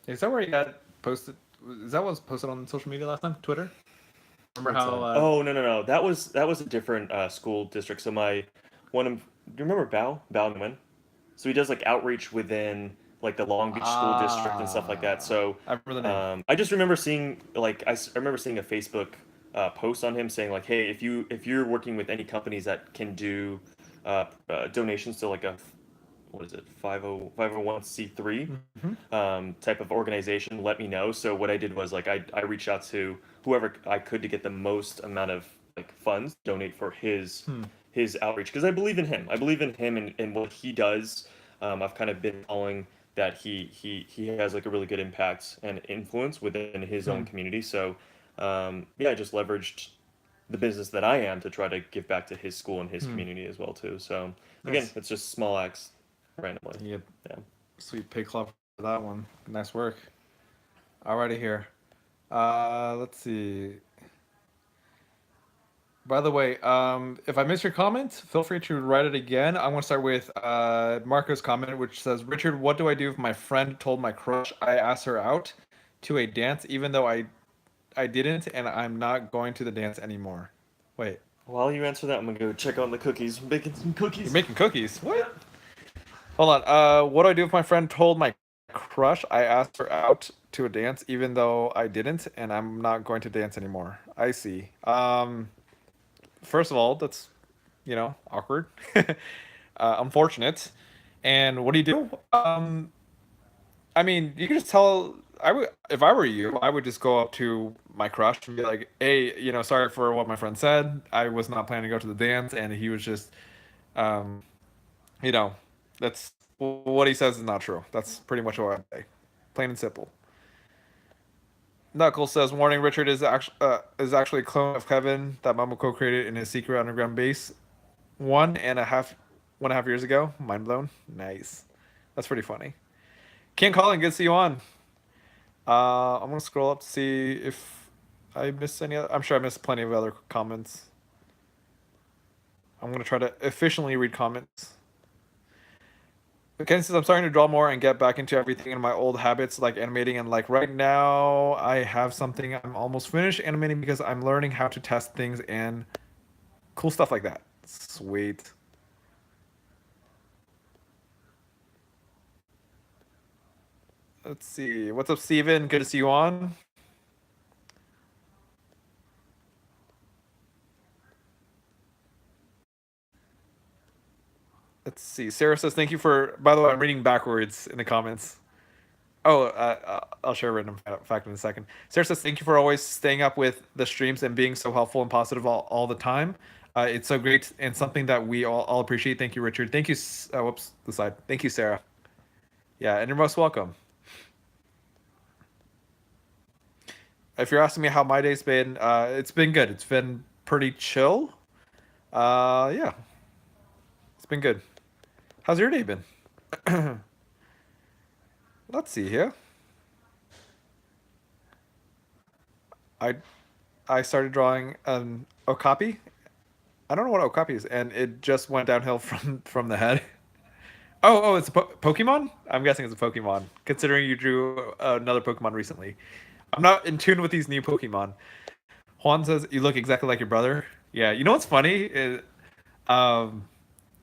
Is that where you got posted? Is that what was posted on social media last time? Twitter? Remember What's how? that? Oh no, that was a different school district. So my one of do you remember Bao Nguyen? So he does like outreach within like the Long Beach school district and stuff like that. So I remember the name. I just remember seeing like I remember seeing a Facebook post on him saying like, hey, if you're working with any companies that can do donations to like a what is it 501c3 Hmm. type of organization, let me know. So what I did was like I reached out to whoever I could to get the most amount of like funds donate for Hmm. his outreach because I believe in him. I believe in him and what he does. I've kind of been following that he has like a really good impact and influence within his Hmm. own community. So yeah, I just leveraged the business that I am to try to give back to his school and his Hmm. community as well too. So again, Nice. it's just small acts randomly. Yeah. Yeah. Sweet pig club for that one. Nice work. Alrighty here. Let's see. By the way, if I missed your comment, feel free to write it again. I'm gonna start with Marco's comment, which says, "Richard, what do I do if my friend told my crush I asked her out to a dance, even though I didn't, and I'm not going to the dance anymore?" Wait, While you answer that, I'm gonna go check on the cookies. I'm baking some cookies. you're making cookies? What? Hold on. What do I do if my friend told my crush I asked her out to a dance, even though I didn't, and I'm not going to dance anymore? I see. First of all, that's awkward, unfortunate. And what do you do? I mean, you can just tell. I would, if I were you, I would just go up to my crush and be like, "Hey, sorry for what my friend said. I was not planning to go to the dance, and he was just, um, you know, that's what he says is not true. That's pretty much what I'd say, plain and simple." Knuckles says, "Warning: Richard is actually a clone of Kevin that Momoko created in his secret underground base 1.5 years ago. Mind blown. Nice. That's pretty funny. Ken Colin, good to see you on. I'm gonna scroll up to see if I missed any other. I'm sure I missed plenty of other comments. I'm gonna try to efficiently read comments. Ken says, "I'm starting to draw more and get back into everything in my old habits, like animating. And like right now, I have something I'm almost finished animating because I'm learning how to test things and cool stuff like that." Sweet. Let's see. What's up, Steven? Good to see you on. Let's see. Sarah says, "Thank you for." By the way, I'm reading backwards in the comments. Oh, I'll share a random fact in a second. Sarah says, "Thank you for always staying up with the streams and being so helpful and positive all the time. It's so great and something that we all appreciate. Thank you, Richard. Thank you. Whoops, the side. Thank you, Sarah. Yeah, and you're most welcome. If you're asking me how my day's been, it's been good. It's been pretty chill. Yeah, it's been good. How's your day been?" Let's see here. I I started drawing an okapi. I don't know what okapi is, and it just went downhill from the head. Oh, it's a Pokemon? I'm guessing it's a Pokemon, considering you drew another Pokemon recently. I'm not in tune with these new Pokemon. Juan says, "You look exactly like your brother." Yeah, you know what's funny is, um,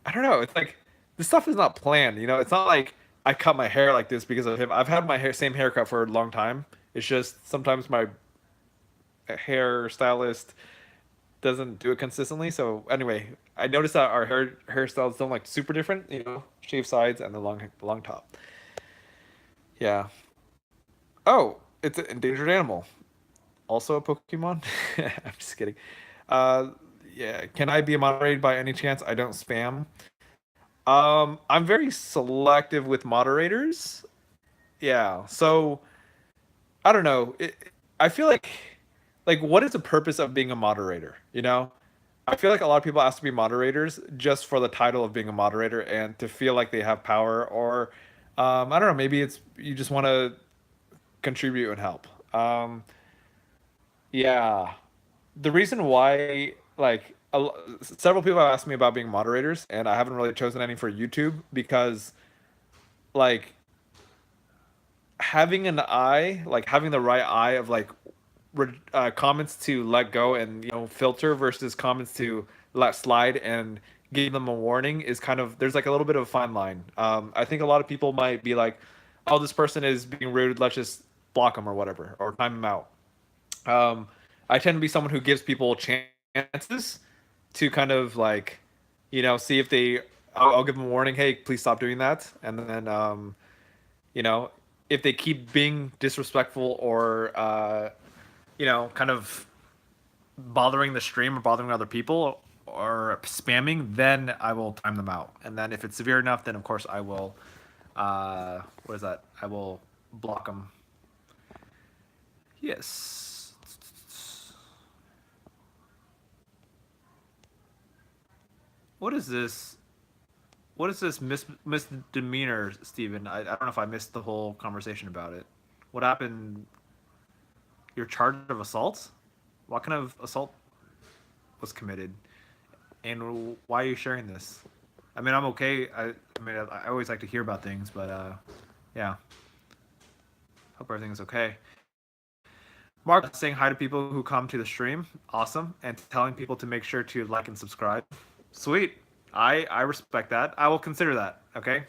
I don't know. It's like this stuff is not planned. It's not like I cut my hair like this because of him. I've had my same haircut for a long time. It's just sometimes my hair stylist doesn't do it consistently. So anyway, I noticed that our hairstyles don't like super different. Shave sides and the long top. Yeah. Oh, it's an endangered animal. Also a Pokemon. I'm just kidding. Uh, yeah. Can I be moderated by any chance? I don't spam. I'm very selective with moderators. Yeah. So I don't know. I feel like what is the purpose of being a moderator? I feel like a lot of people ask to be moderators just for the title of being a moderator and to feel like they have power, or I don't know, maybe it's you just want to contribute and help. Yeah, the reason why, like, several people have asked me about being moderators, and I haven't really chosen any for YouTube because, like, having an eye, like having the right eye of like comments to let go and filter versus comments to let slide and give them a warning is kind of, there's like a little bit of a fine line. I think a lot of people might be like, "Oh, this person is being rude. Let's just block them or whatever, or time them out." I tend to be someone who gives people chances to kind of like, see if they. I'll give them a warning. Hey, please stop doing that, and then you know, if they keep being disrespectful or kind of bothering the stream or bothering other people or spamming, then I will time them out. And then if it's severe enough, then of course I will what is that? I will block them. Yes. What is this? what is this misdemeanor, Steven? I don't know if I missed the whole conversation about it. What happened? You're charged of assault? What kind of assault was committed? And why are you sharing this? I mean, I'm okay. I mean, I always like to hear about things, but yeah. Hope everything's okay. Mark saying hi to people who come to the stream. Awesome. And telling people to make sure to like and subscribe. Sweet. I respect that. I will consider that. Okay.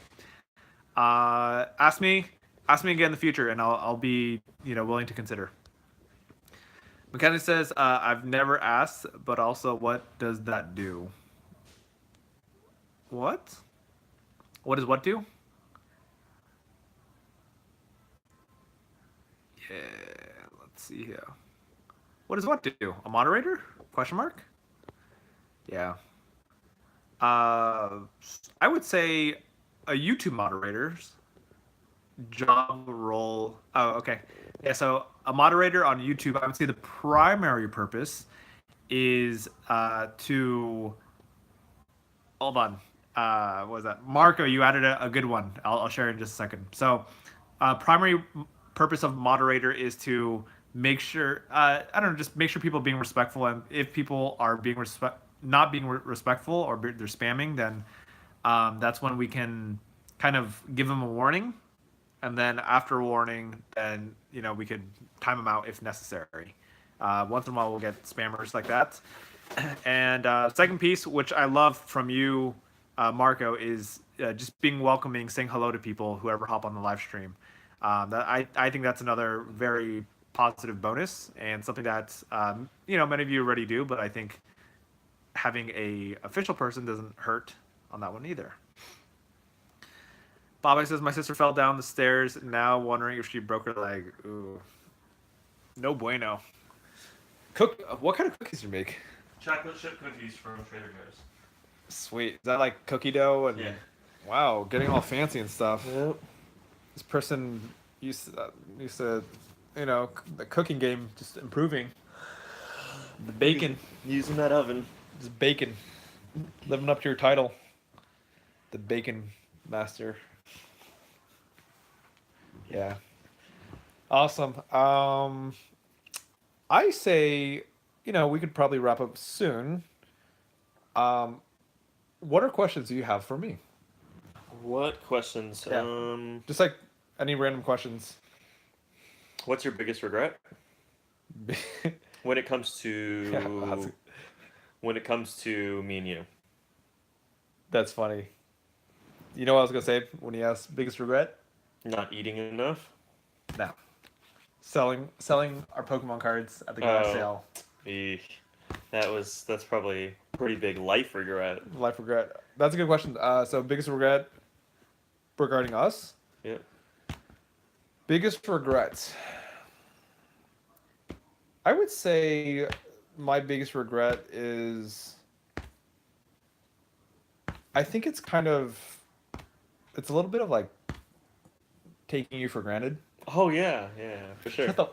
Ask me again in the future, and I'll be willing to consider. Mackenzie says I've never asked, but also what does that do? What? What does what do? Yeah. Let's see here. What does what do? A moderator? Question mark? Yeah. I would say a YouTube moderator's job role. Oh, okay. Yeah, so a moderator on YouTube, I would say the primary purpose is to. Hold on. What was that? Marco, you added a good one. I'll share in just a second. So, primary purpose of moderator is to make sure, I don't know, just make sure people are being respectful. And if people are not being respectful or they're spamming, then that's when we can kind of give them a warning. And then after a warning, then, we could time them out if necessary. Once in a while, we'll get spammers like that. And second piece, which I love from you, Marco, is just being welcoming, saying hello to people, whoever hop on the live stream. I think that's another very positive bonus and something that many of you already do, but I think having a official person doesn't hurt on that one either. Bobby says my sister fell down the stairs, now wondering if she broke her leg. Ooh, no bueno. What kind of cookies do you make? Chocolate chip cookies from Trader Joe's. Sweet. Is that like cookie dough? And Yeah. Wow, getting all fancy and stuff. Yep. This person used to, the cooking game just improving. The bacon, Using that oven. just bacon, living up to your title. The bacon master. Yeah. Awesome. I say, we could probably wrap up soon. What are questions you have for me? What questions? Yeah. Just like any random questions. What's your biggest regret when it comes to me and you? That's funny. You know what I was gonna say when he asked biggest regret? Not eating enough. No. Selling our Pokemon cards at the garage sale. Eesh. That's probably a pretty big life regret. Life regret. That's a good question. So biggest regret regarding us? Yep. Biggest regrets. I would say my biggest regret is I think it's a little bit of like taking you for granted. Oh yeah, for sure. Shut the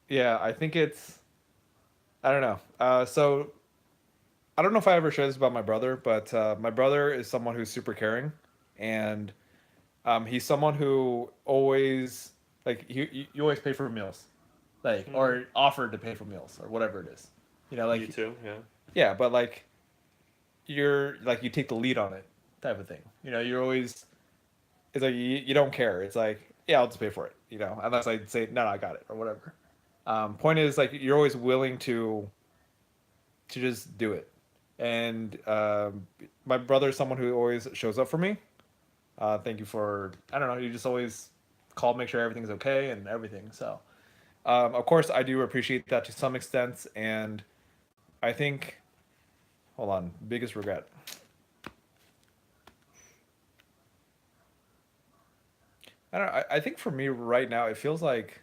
yeah, I think I don't know. So I don't know if I ever shared this about my brother, but my brother is someone who's super caring, and he's someone who always you always pay for meals, or offered to pay for meals or whatever it is. You too, yeah. Yeah, but you take the lead on it, type of thing. You're always, it's like you don't care. It's like, yeah, I'll just pay for it. Unless I say no, I got it or whatever. Point is you're always willing to just do it. And my brother is someone who always shows up for me. Thank you for, I don't know, you just always call, make sure everything's okay and everything. So, of course, I do appreciate that to some extent. And I think, hold on, biggest regret. I don't know. I think for me right now, it feels like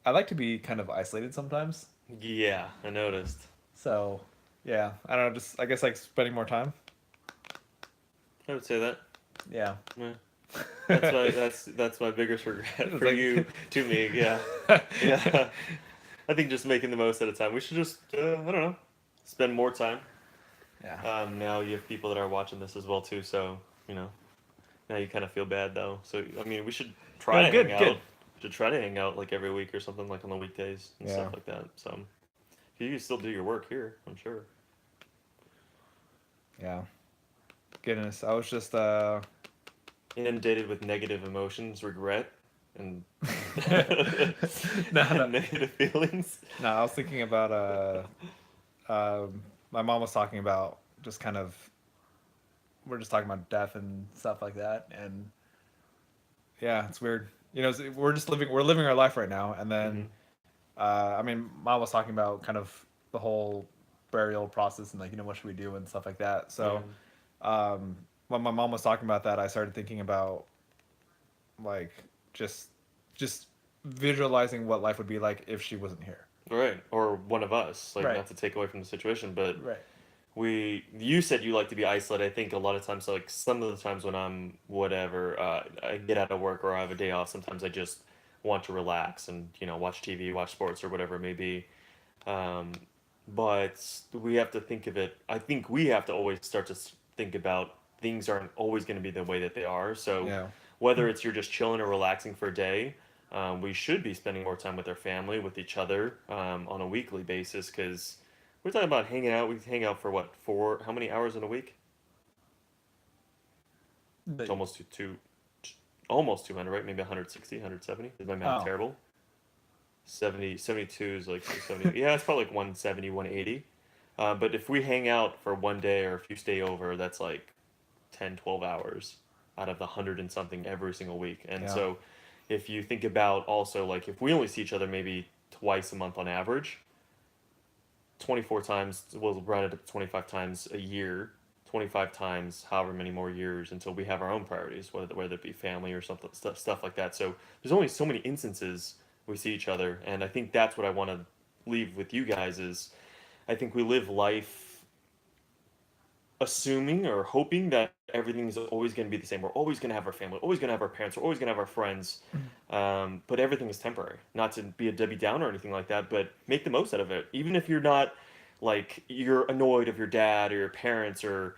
I like to be kind of isolated sometimes. Yeah, I noticed. So, yeah, I don't know, just I guess spending more time. I would say that. Yeah. Yeah. That's my biggest regret for you to me. Yeah. Yeah. I think just making the most out of time. We should just, I don't know, spend more time. Yeah. Now you have people that are watching this as well too, so now you kind of feel bad though. So I mean, we should try No, to hang good, out. good. We should try to hang out like every week or something, like on the weekdays and Yeah. stuff like that. So you can still do your work here, I'm sure. Yeah. Goodness, I was just Inundated with negative emotions, regret, and No, no. and negative feelings. No, I was thinking about my mom was talking about just kind of we're just talking about death and stuff like that, and yeah, it's weird. You know, we're living our life right now, and then I mean, mom was talking about kind of the whole burial process and like what should we do and stuff like that. So when my mom was talking about that, I started thinking about like just visualizing what life would be like if she wasn't here. Right, or one of us, like Right. not to take away from the situation, but Right. you said you like to be isolated. I think a lot of times, like some of the times when I'm whatever, I get out of work or I have a day off, sometimes I just want to relax and watch TV, watch sports or whatever it may be. um, but we have to think of it. I think we have to always start to think about things aren't always going to be the way that they are. So Yeah. whether it's you're just chilling or relaxing for a day, we should be spending more time with our family, with each other, on a weekly basis, because we're talking about hanging out. We hang out for what, how many hours in a week? It's almost 200, right? Maybe 160, 170. Is my math Oh. terrible? 72 is like 70. Yeah, it's probably like 170, 180. But if we hang out for one day or if you stay over, that's like 10, 12 hours out of the 100 and something every single week. And Yeah. so if you think about also, like, if we only see each other maybe twice a month on average, 24 times, we'll round it up to 25 times a year, 25 times however many more years until we have our own priorities, whether it be family or something, stuff like that. So there's only so many instances we see each other, and I think that's what I want to leave with you guys is I think we live life assuming or hoping that everything is always going to be the same. We're always going to have our family, always going to have our parents, we're always going to have our friends. But everything is temporary. Not to be a Debbie Downer or anything like that, but make the most out of it. Even if you're not like you're annoyed of your dad or your parents or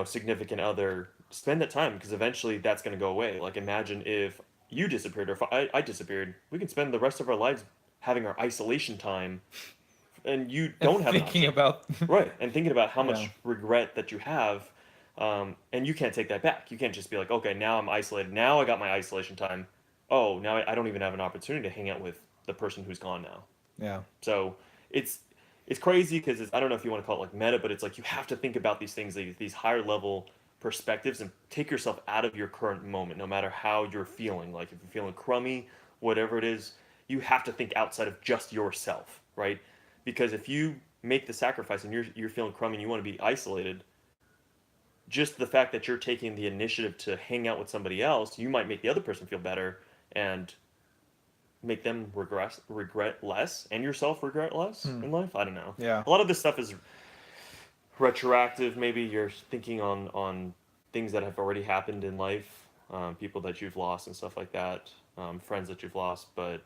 significant other, spend that time because eventually that's going to go away. Like imagine if you disappeared or if I disappeared, we can spend the rest of our lives having our isolation time, and you don't have an thinking option. about Right, and thinking about how Yeah. much regret that you have, and you can't take that back. You can't just be like, okay, now I'm isolated. Now I got my isolation time. Oh, now I don't even have an opportunity to hang out with the person who's gone now. yeah. So it's crazy because I don't know if you want to call it like meta, but it's like you have to think about these things, these higher level perspectives, and take yourself out of your current moment, no matter how you're feeling. Like if you're feeling crummy, whatever it is, you have to think outside of just yourself, right? Because if you make the sacrifice and you're feeling crummy and you want to be isolated, just the fact that you're taking the initiative to hang out with somebody else, you might make the other person feel better and make them regret less and yourself regret less in life. I don't know. Yeah. A lot of this stuff is retroactive. Maybe you're thinking on things that have already happened in life, people that you've lost and stuff like that, friends that you've lost, but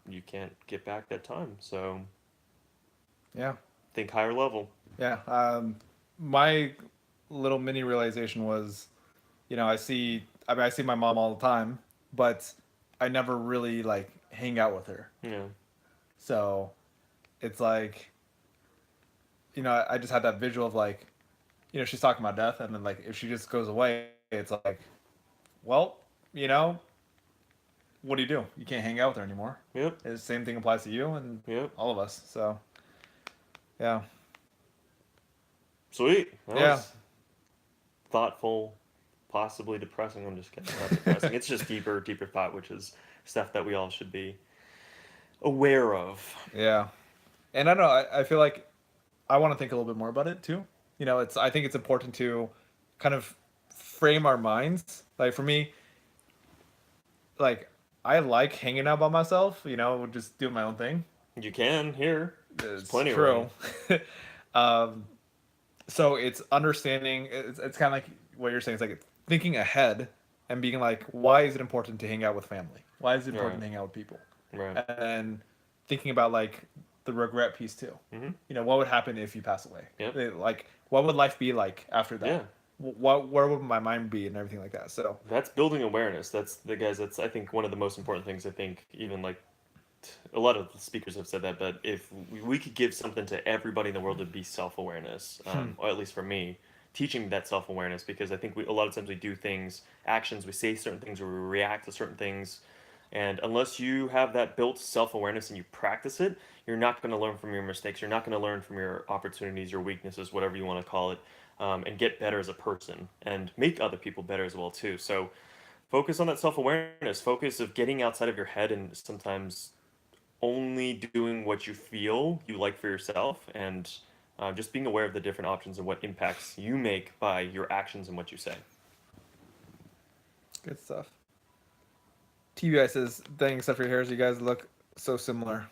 you can't get back that time. So Yeah. think higher level. Yeah. My little mini realization was, I see my mom all the time, but I never really like hang out with her. Yeah. So it's like, I just had that visual of like, she's talking about death, and then like if she just goes away, it's like, well, what do? You can't hang out with her anymore. Yep. The same thing applies to you and Yep. all of us. So, yeah. Sweet. That Yeah. was thoughtful, possibly depressing. I'm just kidding. Not depressing. It's just deeper thought, which is stuff that we all should be aware of. Yeah. And I don't know, I feel like I want to think a little bit more about it too. I think it's important to kind of frame our minds. Like for me, like I like hanging out by myself, just doing my own thing. You can here. It's plenty of true. So it's understanding, it's kind of like what you're saying. It's like thinking ahead and being like, why is it important to hang out with family? Why is it important Right. to hang out with people? Right. And thinking about like the regret piece too. Mhm. You know, what would happen if you pass away? Yep. Like, what would life be like after that? Yeah. Where would my mind be and everything like that? So That's building awareness. That's I think one of the most important things. I think even like a lot of speakers have said that, but if we could give something to everybody in the world, it'd be self-awareness, or at least for me, teaching that self-awareness, because I think a lot of times we do things, actions, we say certain things, or we react to certain things, and unless you have that built self-awareness and you practice it, you're not going to learn from your mistakes. You're not going to learn from your opportunities, your weaknesses, whatever you want to call it, and get better as a person and make other people better as well too. So focus on that self-awareness. Focus of getting outside of your head and sometimes only doing what you feel you like for yourself, and just being aware of the different options and what impacts you make by your actions and what you say. good stuff. TBI says, "Dang, except for your hairs, you guys look so similar."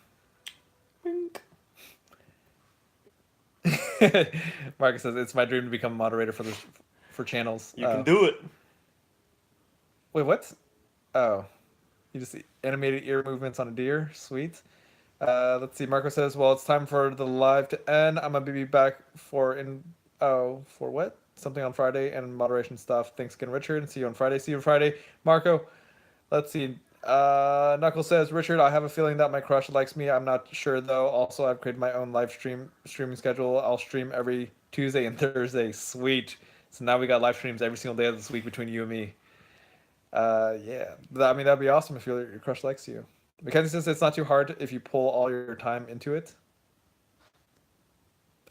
Marcus says, "It's my dream to become a moderator for channels." You can do it. Wait, what? Oh, you just see animated ear movements on a deer. Sweet. Let's see. Marco says, "Well, it's time for the live to end. I'm gonna be back for what? Something on Friday and moderation stuff. Thanks again, Richard. See you on Friday. See you on Friday, Marco." Let's see. Knuckles says, "Richard, I have a feeling that my crush likes me. I'm not sure though. Also, I've created my own streaming schedule. I'll stream every Tuesday and Thursday. Sweet. So now we got live streams every single day of this week between you and me. Yeah. I mean, that'd be awesome if your crush likes you." Mackenzie says, "It's not too hard if you pull all your time into it."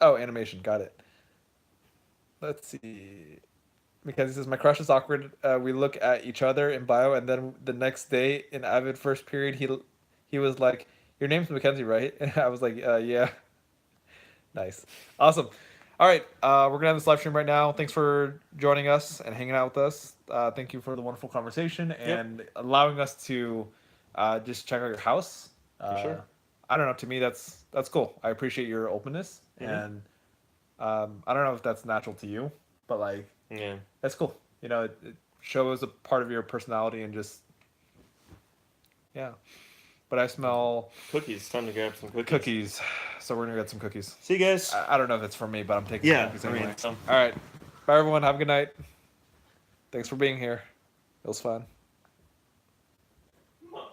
Oh, animation. Got it. Let's see. Mackenzie says, "My crush is awkward. We look at each other in bio, and then the next day in Avid first period, he was like, 'Your name's Mackenzie, right?' And I was like, 'Yeah.'" Nice. Awesome. All right. We're going to have this live stream right now. Thanks for joining us and hanging out with us. Thank you for the wonderful conversation and allowing us to just check out your house. sure. I don't know. To me, that's cool. I appreciate your openness. And I don't know if that's natural to you, but like, Yeah. that's cool. You know, it shows a part of your personality and just, yeah. But I smell Cookies. Time to grab some cookies. cookies, so we're gonna get some cookies. See you guys. I don't know if it's for me, but I'm taking Yeah, cookies I mean, anyway. some. All right, bye everyone. Have a good night. Thanks for being here. It was fun.